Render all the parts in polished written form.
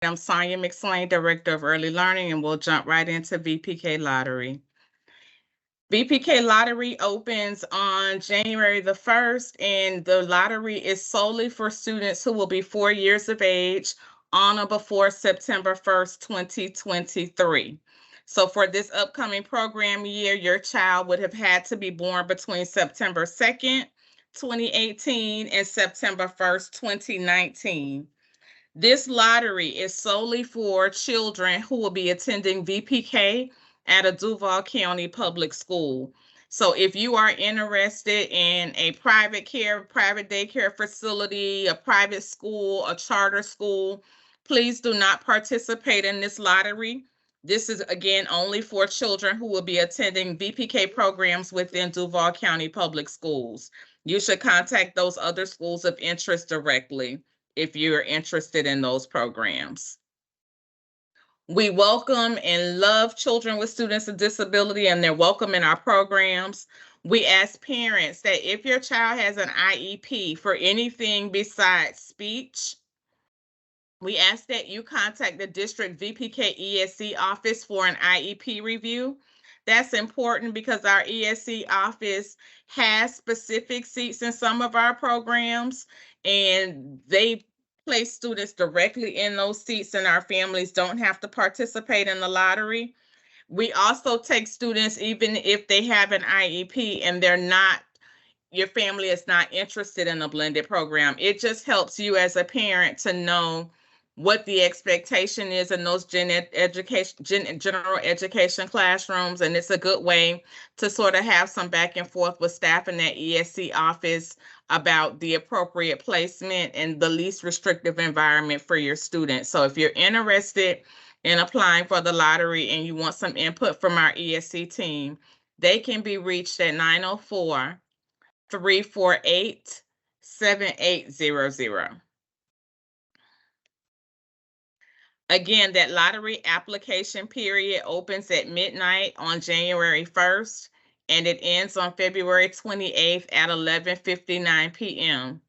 I'm Sonia McSwain, Director of Early Learning, and we'll jump right into VPK Lottery. VPK Lottery opens on January the 1st, and the lottery is solely for students who will be 4 years of age on or before September 1st, 2023. So for this upcoming program year, your child would have had to be born between September 2nd, 2018 and September 1st, 2019. This lottery is solely for children who will be attending VPK at a Duval County public school. So if you are interested in a private daycare facility, a private school, a charter school, please do not participate in this lottery. This is again only for children who will be attending VPK programs within Duval County Public Schools. You should contact those other schools of interest directly if you're interested in those programs. We welcome and love children with students with disability, and they're welcome in our programs. We ask parents that if your child has an IEP for anything besides speech, we ask that you contact the district VPK ESC office for an IEP review. That's important because our ESC office has specific seats in some of our programs, and they place students directly in those seats, and our families don't have to participate in the lottery. We also take students even if they have an IEP and your family is not interested in a blended program. It just helps you as a parent to know what the expectation is in those general education classrooms. And it's a good way to sort of have some back and forth with staff in that ESC office about the appropriate placement and the least restrictive environment for your students. So if you're interested in applying for the lottery and you want some input from our ESC team, they can be reached at 904-348-7800. Again, that lottery application period opens at midnight on January 1st, and it ends on February 28th at 11:59 p.m.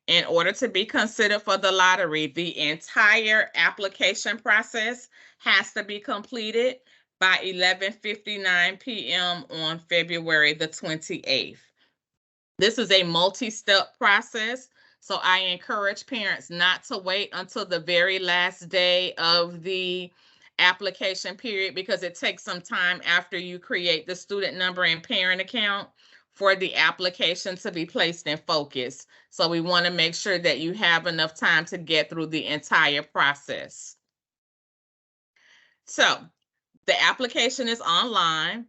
In order to be considered for the lottery, the entire application process has to be completed by 11:59 p.m. on February the 28th. This is a multi-step process, so I encourage parents not to wait until the very last day of the application period, because it takes some time after you create the student number and parent account for the application to be placed in focus. So we want to make sure that you have enough time to get through the entire process. So the application is online,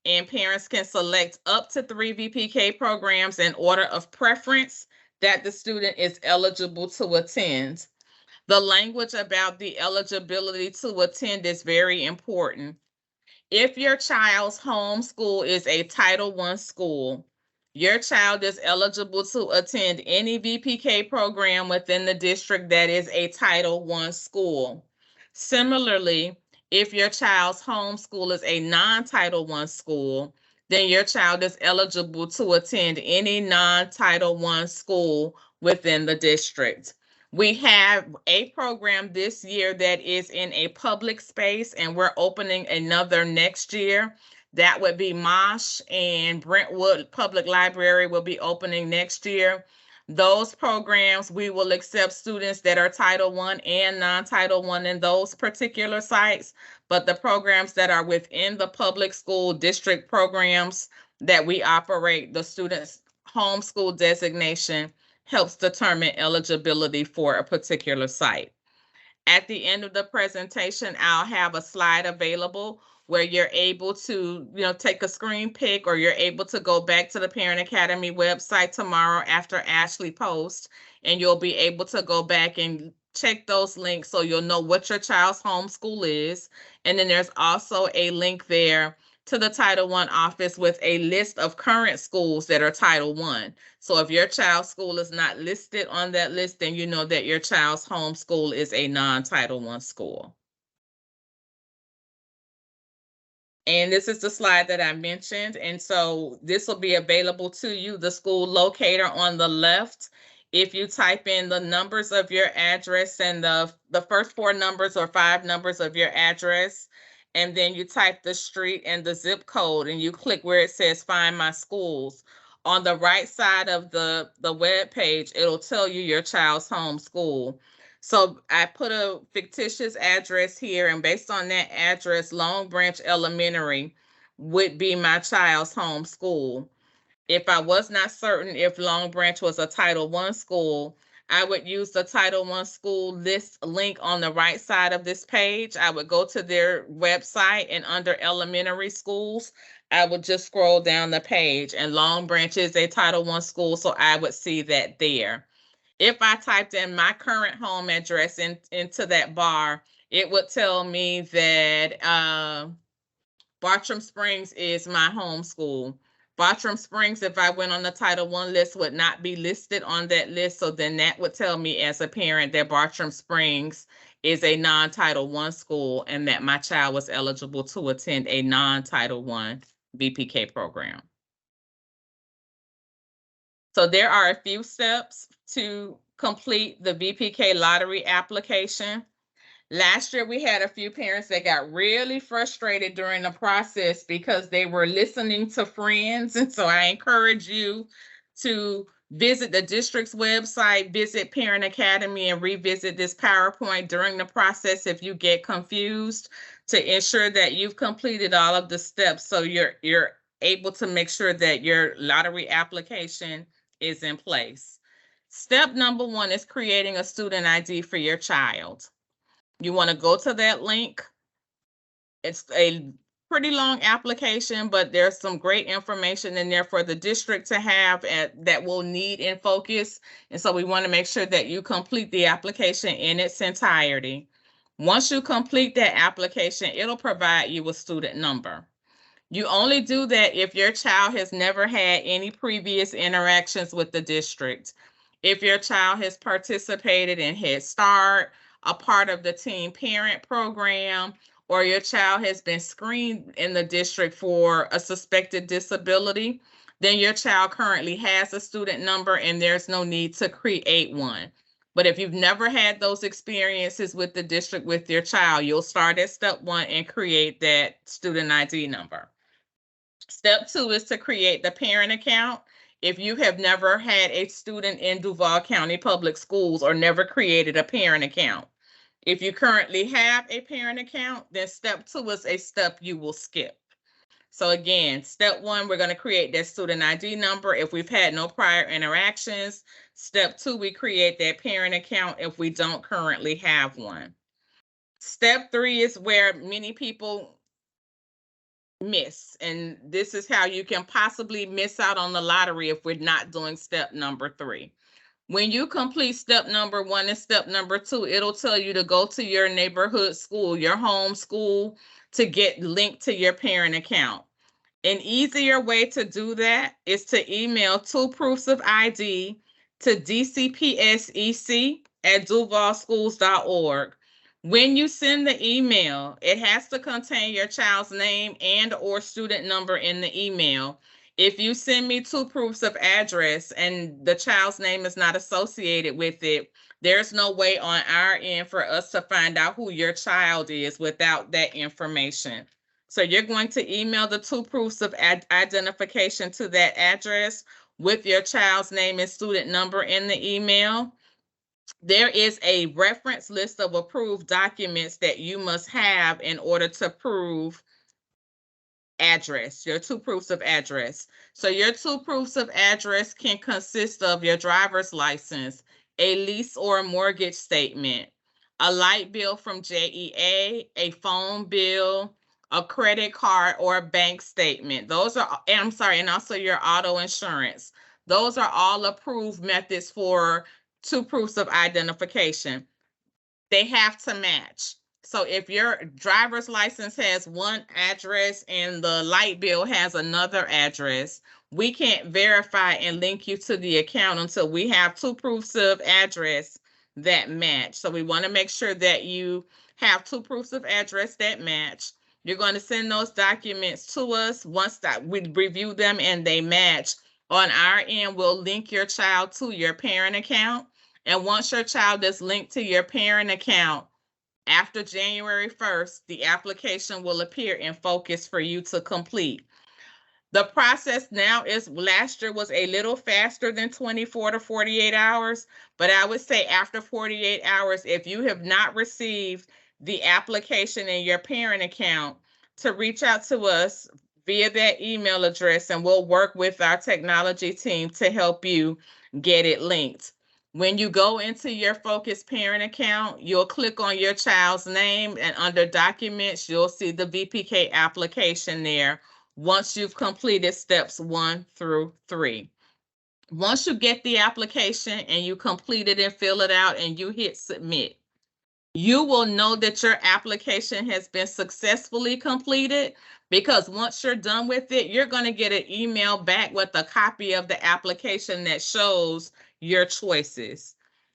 and parents can select up to 3 VPK programs in order of preference that the student is eligible to attend. The language about the eligibility to attend is very important. If your child's home school is a Title I school, your child is eligible to attend any VPK program within the district that is a Title I school. Similarly, if your child's home school is a non-Title I school, then your child is eligible to attend any non-Title I school within the district. We have a program this year that is in a public space, and we're opening another next year. That would be Mosh, and Brentwood Public Library will be opening next year. Those programs, we will accept students that are Title I and non-Title I in those particular sites, but the programs that are within the public school district programs that we operate, the students' homeschool designation helps determine eligibility for a particular site. At the end of the presentation, I'll have a slide available where you're able to, take a screen pic, or you're able to go back to the Parent Academy website tomorrow after Ashley posts, and you'll be able to go back and check those links so you'll know what your child's homeschool is. And then there's also a link there to the Title I office with a list of current schools that are Title I. So if your child's school is not listed on that list, then you know that your child's homeschool is a non-Title I school. And this is the slide that I mentioned. And so this will be available to you. The school locator on the left If you type in the numbers of your address and the first 4 numbers or 5 numbers of your address, and then you type the street and the zip code, and you click where it says find my schools, on the right side of the web page, it'll tell you your child's home school. So I put a fictitious address here, and based on that address, Long Branch Elementary would be my child's home school. If I was not certain if Long Branch was a Title I school, I would use the Title I school list link on the right side of this page. I would go to their website, and under elementary schools, I would just scroll down the page, and Long Branch is a Title I school, so I would see that there. If I typed in my current home address into that bar, it would tell me that Bartram Springs is my home school. Bartram Springs, if I went on the Title I list, would not be listed on that list. So then that would tell me as a parent that Bartram Springs is a non-Title I school and that my child was eligible to attend a non-Title I VPK program. So there are a few steps to complete the VPK lottery application. Last year, we had a few parents that got really frustrated during the process because they were listening to friends. And so I encourage you to visit the district's website, visit Parent Academy, and revisit this PowerPoint during the process if you get confused, to ensure that you've completed all of the steps so you're able to make sure that your lottery application is in place. Step number 1 is creating a student ID for your child. You want to go to that link. It's a pretty long application, but there's some great information in there for the district to have that we'll need in focus. And so we want to make sure that you complete the application in its entirety. Once you complete that application, it'll provide you a student number. You only do that if your child has never had any previous interactions with the district. If your child has participated in Head Start, a part of the teen parent program, or your child has been screened in the district for a suspected disability, then your child currently has a student number and there's no need to create one. But if you've never had those experiences with the district with your child, you'll start at step 1 and create that student ID number. Step 2 is to create the parent account. If you have never had a student in Duval County Public Schools or never created a parent account. If you currently have a parent account, then step 2 is a step you will skip. So again, step 1, we're going to create that student ID number if we've had no prior interactions. Step 2, we create that parent account if we don't currently have one. Step 3 is where many people miss, and this is how you can possibly miss out on the lottery if we're not doing step number 3. When you complete step number 1 and step number 2, it'll tell you to go to your neighborhood school, your home school, to get linked to your parent account. An easier way to do that is to email 2 proofs of ID to dcpsec@duvalschools.org. When you send the email, it has to contain your child's name and or student number in the email. If you send me 2 proofs of address and the child's name is not associated with it, there's no way on our end for us to find out who your child is without that information. So you're going to email the 2 proofs of identification to that address with your child's name and student number in the email. There is a reference list of approved documents that you must have in order to prove address, your 2 proofs of address. So your 2 proofs of address can consist of your driver's license, a lease or a mortgage statement, a light bill from JEA, a phone bill, a credit card, or a bank statement. Those are, and also your auto insurance. Those are all approved methods for 2 proofs of identification. They have to match. So if your driver's license has one address and the light bill has another address, we can't verify and link you to the account until we have 2 proofs of address that match. So we want to make sure that you have 2 proofs of address that match. You're going to send those documents to us. Once that we review them and they match, On our end, we'll link your child to your parent account. And once your child is linked to your parent account, after January 1st, the application will appear in focus for you to complete. The process now is, last year was a little faster than 24 to 48 hours, but I would say after 48 hours, if you have not received the application in your parent account, to reach out to us via that email address, and we'll work with our technology team to help you get it linked. When you go into your Focus Parent account, you'll click on your child's name, and under Documents, you'll see the VPK application there once you've completed steps 1 through 3. Once you get the application and you complete it and fill it out and you hit submit, you will know that your application has been successfully completed, because once you're done with it, you're going to get an email back with a copy of the application that shows your choices.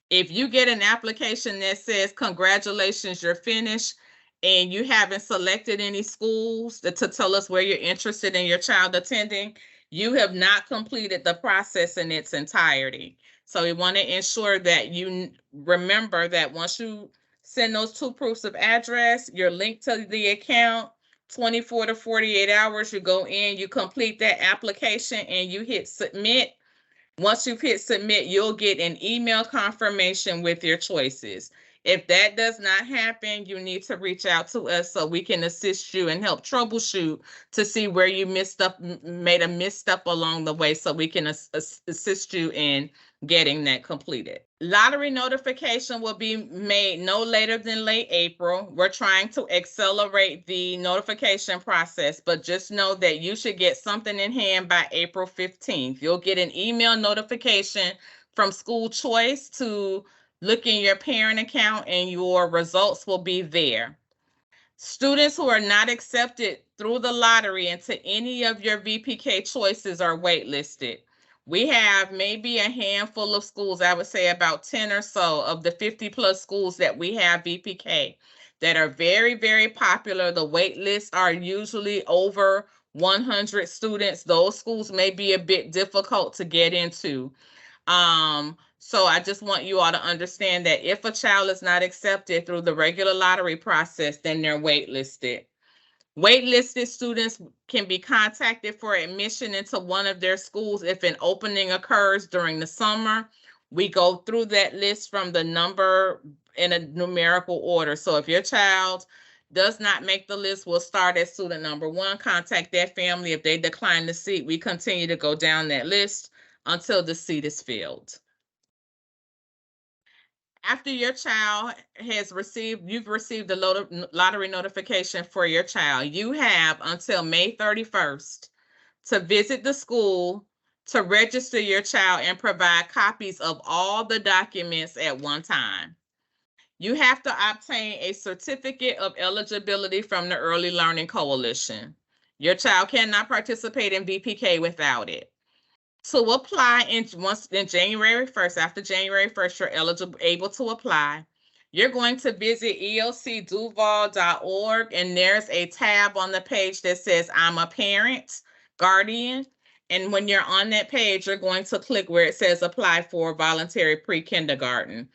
If you get an application that says, congratulations, you're finished, and you haven't selected any schools to tell us where you're interested in your child attending, you have not completed the process in its entirety. So we want to ensure that you remember that once you send those 2 proofs of address, you're linked to the account, 24 to 48 hours, you go in, you complete that application, and you hit submit. Once you've hit submit, you'll get an email confirmation with your choices. If that does not happen, you need to reach out to us so we can assist you and help troubleshoot to see where you made a misstep along the way, so we can assist you in getting that completed. Lottery notification will be made no later than late April. We're trying to accelerate the notification process, but just know that you should get something in hand by April 15th. You'll get an email notification from School Choice to look in your parent account, and your results will be there. Students who are not accepted through the lottery into any of your VPK choices are waitlisted. We have maybe a handful of schools, I would say about 10 or so of the 50 plus schools that we have VPK, that are very, very popular. The wait lists are usually over 100 students. Those schools may be a bit difficult to get into. So I just want you all to understand that if a child is not accepted through the regular lottery process, then they're waitlisted. Waitlisted students can be contacted for admission into one of their schools if an opening occurs during the summer. We go through that list from the number in a numerical order. So if your child does not make the list, we'll start at student number 1, contact that family. If they decline the seat, we continue to go down that list until the seat is filled. After your child has you've received the lottery notification for your child, you have until May 31st to visit the school, to register your child, and provide copies of all the documents at one time. You have to obtain a certificate of eligibility from the Early Learning Coalition. Your child cannot participate in VPK without it. To apply in January 1st, after January 1st, you're able to apply. You're going to visit elcduval.org, and there's a tab on the page that says I'm a parent, guardian. And when you're on that page, you're going to click where it says apply for voluntary pre-kindergarten.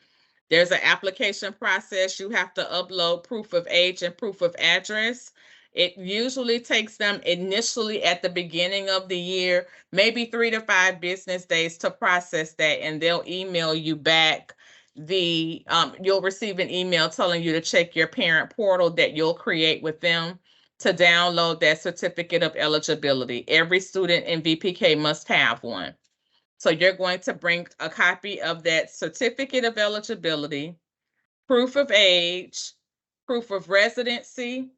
There's an application process. You have to upload proof of age and proof of address. It usually takes them initially at the beginning of the year, maybe 3 to 5 business days to process that, and they'll email you back you'll receive an email telling you to check your parent portal that you'll create with them to download that certificate of eligibility. Every student in VPK must have one. So you're going to bring a copy of that certificate of eligibility, proof of age, proof of residency,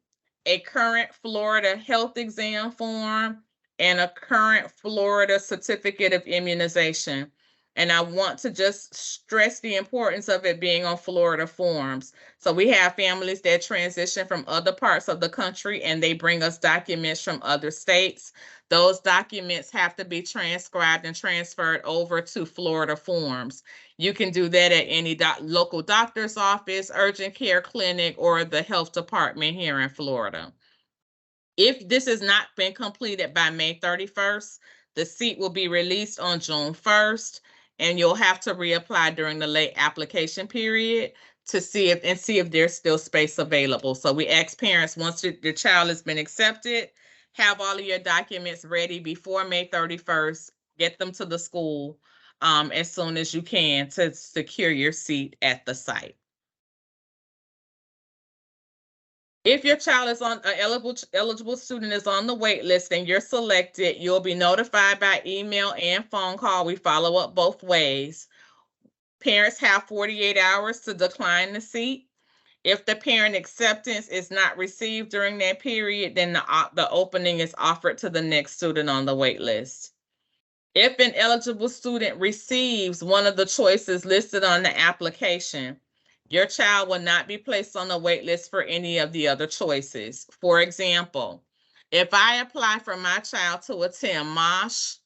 a current Florida health exam form, and a current Florida certificate of immunization. And I want to just stress the importance of it being on Florida forms. So we have families that transition from other parts of the country, and they bring us documents from other states. Those documents have to be transcribed and transferred over to Florida forms. You can do that at any local doctor's office, urgent care clinic, or the health department here in Florida. If this has not been completed by May 31st, The seat will be released on June 1st, and you'll have to reapply during the late application period to see if there's still space available. So we ask parents, once your child has been accepted, have all of your documents ready before May 31st. Get them to the school as soon as you can to secure your seat at the site. If your child is on eligible student is on the wait list and you're selected, you'll be notified by email and phone call. We follow up both ways. Parents have 48 hours to decline the seat. If the parent acceptance is not received during that period, then the opening is offered to the next student on the wait list. If an eligible student receives one of the choices listed on the application, your child will not be placed on the wait list for any of the other choices. For example, if I apply for my child to attend Mosh,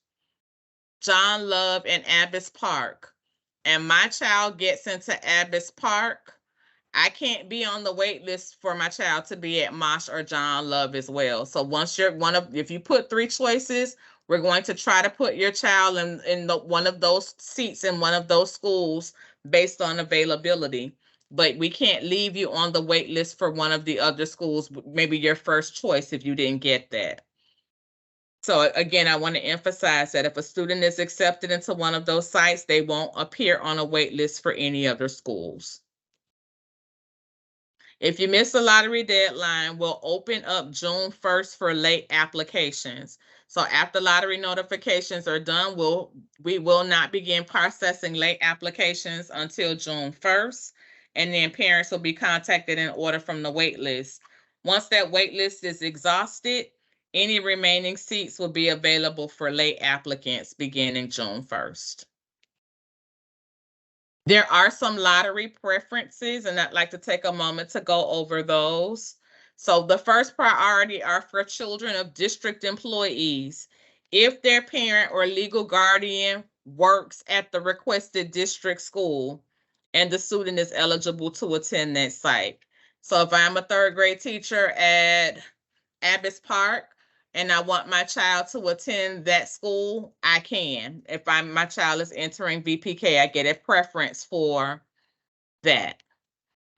John Love, and Abbess Park, and my child gets into Abbess Park, I can't be on the wait list for my child to be at Mosh or John Love as well. So once if you put 3 choices, we're going to try to put your child in one of those seats in one of those schools based on availability. But we can't leave you on the wait list for one of the other schools, maybe your first choice if you didn't get that. So again, I want to emphasize that if a student is accepted into one of those sites, they won't appear on a wait list for any other schools. If you miss the lottery deadline, we'll open up June 1st for late applications. So after lottery notifications are done, we will not begin processing late applications until June 1st, and then parents will be contacted in order from the wait list. Once that wait list is exhausted, any remaining seats will be available for late applicants beginning June 1st. There are some lottery preferences, and I'd like to take a moment to go over those. So the first priority are for children of district employees. If their parent or legal guardian works at the requested district school and the student is eligible to attend that site. So if I'm a 3rd grade teacher at Abbess Park and I want my child to attend that school, I can. If my child is entering VPK, I get a preference for that.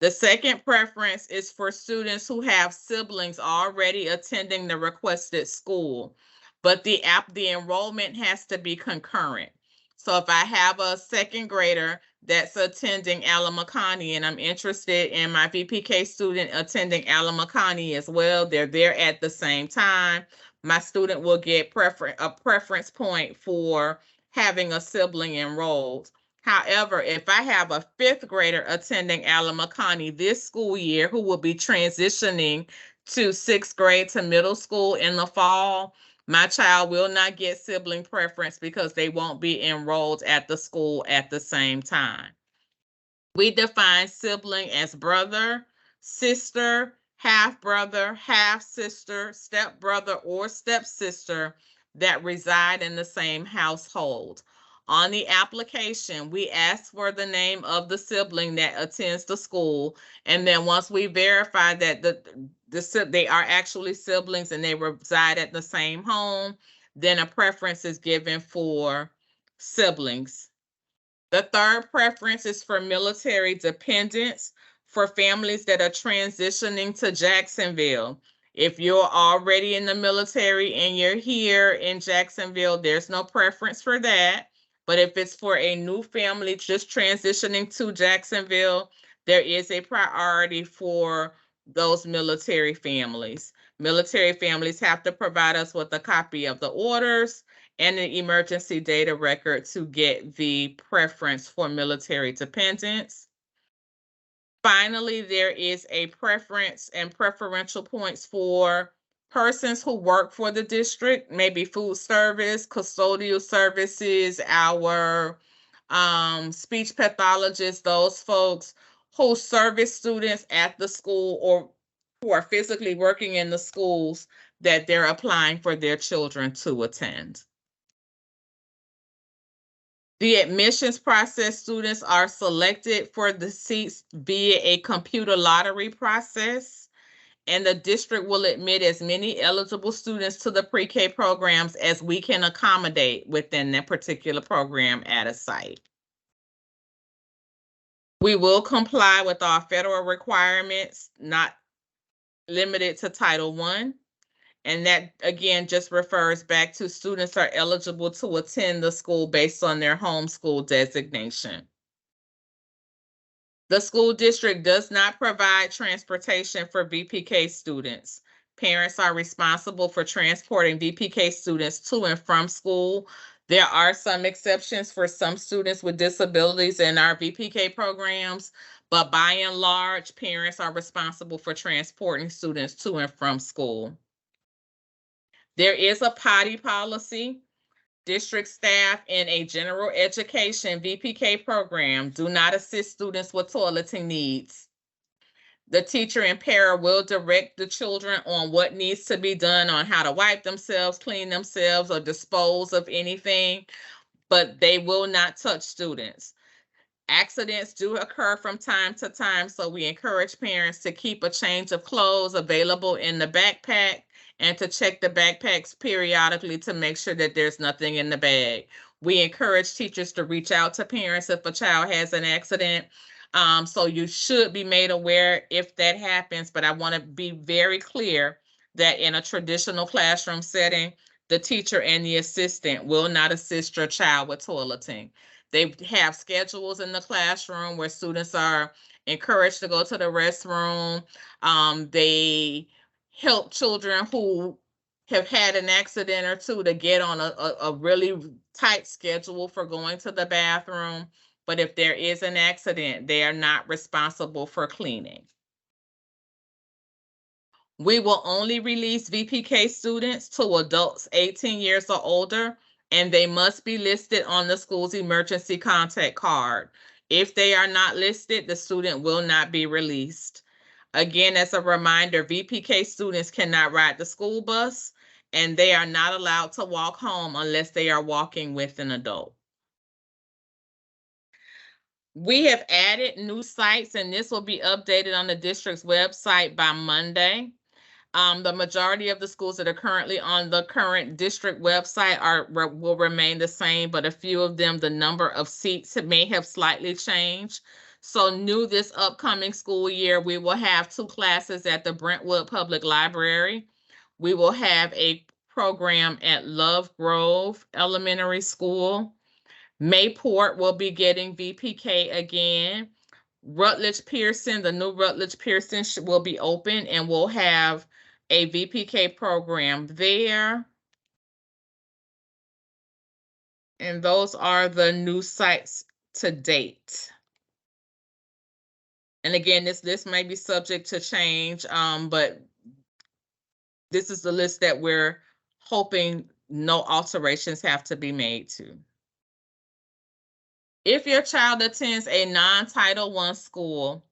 The second preference is for students who have siblings already attending the requested school, but the enrollment has to be concurrent. So if I have a 2nd grader that's attending Alamacani and I'm interested in my VPK student attending Alamacani as well, they're there at the same time, my student will get a preference point for having a sibling enrolled. However, if I have a 5th grader attending Alamacani this school year who will be transitioning to 6th grade to middle school in the fall, my child will not get sibling preference because they won't be enrolled at the school at the same time. We define sibling as brother, sister, half-brother, half-sister, step-brother, or stepsister that reside in the same household. On the application, we ask for the name of the sibling that attends the school, and then once we verify that they are actually siblings and they reside at the same home, then a preference is given for siblings. The third preference is for military dependents, for families that are transitioning to Jacksonville. If you're already in the military and you're here in Jacksonville, there's no preference for that. But if it's for a new family just transitioning to Jacksonville, there is a priority for those military families. Military families have to provide us with a copy of the orders and an emergency data record to get the preference for military dependents. Finally, there is a preference and preferential points for persons who work for the district, maybe food service, custodial services, our speech pathologists, those folks who service students at the school or who are physically working in the schools that they're applying for their children to attend. The admissions process, students are selected for the seats via a computer lottery process. and the district will admit as many eligible students to the pre-K programs as we can accommodate within that particular program at a site. We will comply with all federal requirements, not limited to Title I. And that, again, just refers back to students are eligible to attend the school based on their homeschool designation. The school district does not provide transportation for VPK students. Parents are responsible for transporting VPK students to and from school. There are some exceptions for some students with disabilities in our VPK programs, but by and large, parents are responsible for transporting students to and from school. There is a potty policy. District staff in a general education VPK program do not assist students with toileting needs. The teacher and para will direct the children on what needs to be done, on how to wipe themselves, clean themselves, or dispose of anything, but they will not touch students. Accidents do occur from time to time, so we encourage parents to keep a change of clothes available in the backpack and to check the backpacks periodically to make sure that there's nothing in the bag. We encourage teachers to reach out to parents if a child has an accident. So you should be made aware if that happens, but I want to be very clear that in a traditional classroom setting, the teacher and the assistant will not assist your child with toileting. They have schedules in the classroom where students are encouraged to go to the restroom. They help children who have had an accident or two to get on a really tight schedule for going to the bathroom. But if there is an accident, they are not responsible for cleaning. We will only release VPK students to adults 18 years or older, and they must be listed on the school's emergency contact card. If they are not listed, the student will not be released. Again, as a reminder, VPK students cannot ride the school bus, and they are not allowed to walk home unless they are walking with an adult. We have added new sites, and this will be updated on the district's website by Monday. The majority of the schools that are currently on the current district website will remain the same, but a few of them, the number of seats may have slightly changed. So new this upcoming school year, we will have 2 classes at the Brentwood Public Library. We will have a program at Love Grove Elementary School. Mayport will be getting VPK again. Rutledge Pearson, the new Rutledge Pearson will be open, and we'll have a VPK program there. And those are the new sites to date. And again, this list may be subject to change, but this is the list that we're hoping no alterations have to be made to. If your child attends a non-Title I school,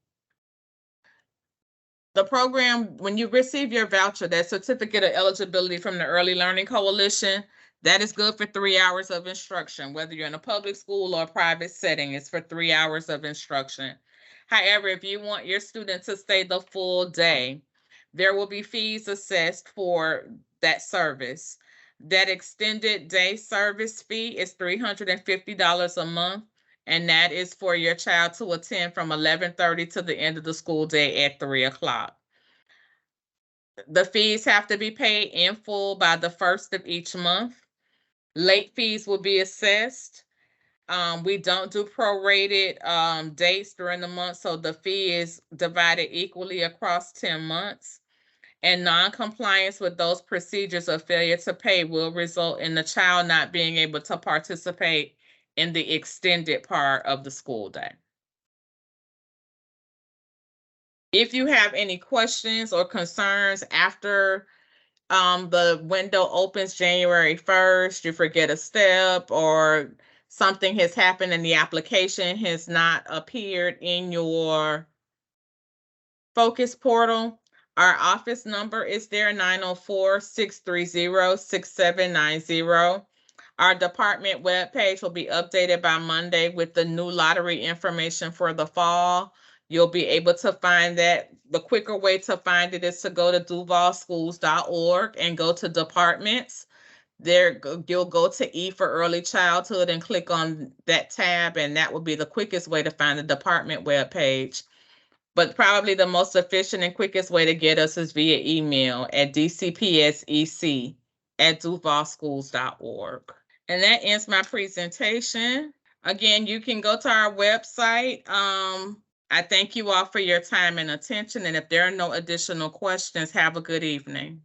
the program, when you receive your voucher, that certificate of eligibility from the Early Learning Coalition, that is good for 3 hours of instruction, whether you're in a public school or a private setting, it's for 3 hours of instruction. However, if you want your student to stay the full day, there will be fees assessed for that service. That extended day service fee is $350 a month, and that is for your child to attend from 11:30 to the end of the school day at 3 o'clock. The fees have to be paid in full by the 1st of each month. Late fees will be assessed. We don't do prorated dates during the month, so the fee is divided equally across 10 months. And non-compliance with those procedures or failure to pay will result in the child not being able to participate in the extended part of the school day. If you have any questions or concerns after the window opens January 1st, you forget a step or something has happened and the application has not appeared in your Focus portal, our office number is there, 904-630-6790. Our department webpage will be updated by Monday with the new lottery information for the fall. You'll be able to find that. The quicker way to find it is to go to duvalschools.org and go to departments. There, you'll go to E for early childhood and click on that tab, and that will be the quickest way to find the department webpage. But probably the most efficient and quickest way to get us is via email at dcpsec@duvalschools.org. And that ends my presentation. Again, you can go to our website. I thank you all for your time and attention. And if there are no additional questions, have a good evening.